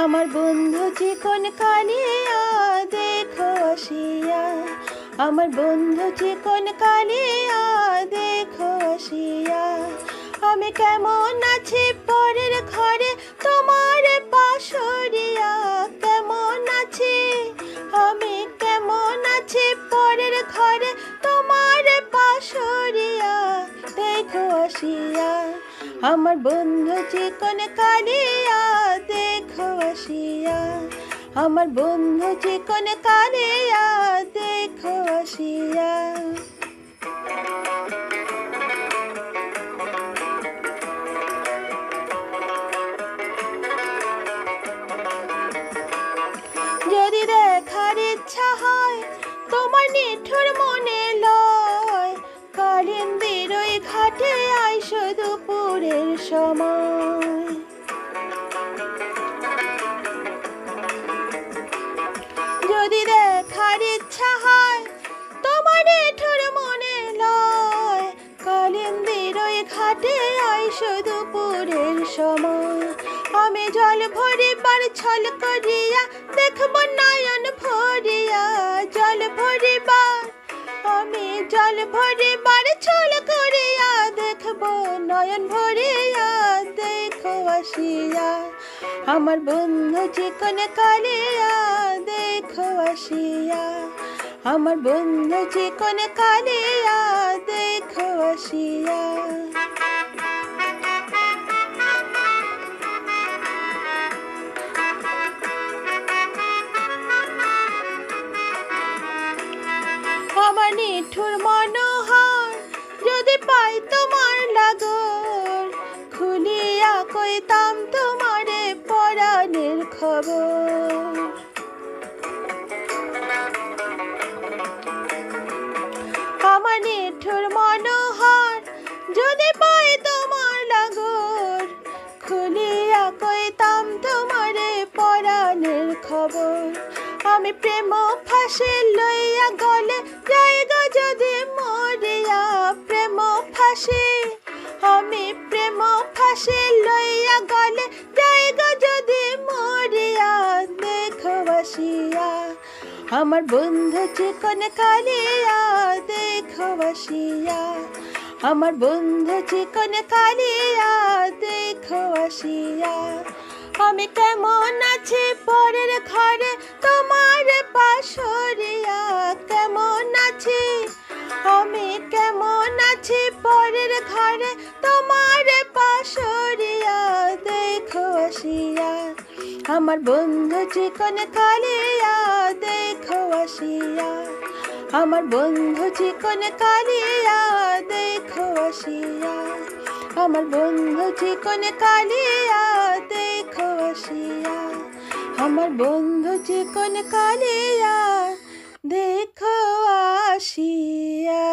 আমার বন্ধু চিকন কালিয়া দেখো আসিয়া, আমার বন্ধু চিকন কালিয়া দেখো আসিয়া। আমি কেমন আছি পরের ঘরে তোমার পাশরিয়া, কেমন আছি আমি কেমন আছি পরের ঘরে তোমার পাশরিয়া দেখো আসিয়া। আমার বন্ধু চিকন কালিয়া দেখো আসিয়া, আমার বন্ধু চিকন কালিয়া দেখো আসিয়া। যদি দেখার ইচ্ছা হয় তোমার নিঠুর মনে লয়, কালিন্দির ওই ঘাটে আইসো দুপুরের সময়। যদি দেখার ইচ্ছা হয় তোমার নিঠুর মনে লয়, কালিন্দির ওই ঘাটে আইসো দুপুরের সময়। আমি জল ভরিবার ছল করিয়া দেখব নয়ন ভরিয়া, জল ভরিবার আমি জল ভরিবার ছল করিয়া দেখব নয়ন ভরিয়া দেখো আসিয়া। আমার বন্ধু চিকন কালিয়া দেখো আসিয়া, আমার বন্ধু চিকন কালিয়া দেখো আসিয়া। আমার নিঠুর মনোহর যদি পাই তোমার লাগর, খুলিয়া কইতাম তোমারে পরাণের খবর। আমার নিঠুর মনোহর যদি পাই তোমার লাগর, খুলিয়া কইতাম তোমারে পরাণের খবর। আমি প্রেম ফাঁসে লইয়া গলে জায়গা যদি মরিয়া, প্রেম ফাঁসে আমি প্রেম ফাঁসে লইয়া গলে জায়গা যদি মরিয়া দেখো আসিয়া। আমার বন্ধু চিকন কালিয়া দেখো আসিয়া, আমার বন্ধু চিকন কালিয়া দেখো আসিয়া। আমি কেমন আছি পরের ঘরে তোমার পাশরিয়া, কেমন আছি আমি কেমন আছি পরের ঘরে তোমার পাশরিয়া দেখো আসিয়া। আমার বন্ধু চিকন কালিয়া দেখো আসিয়া, আমার বন্ধু চিকন কালিয়া দেখো আসিয়া, আমার বন্ধু চিকন কালিয়া দেখো আসিয়া, আমার বন্ধু চিকন কালিয়া দেখো আসিয়া।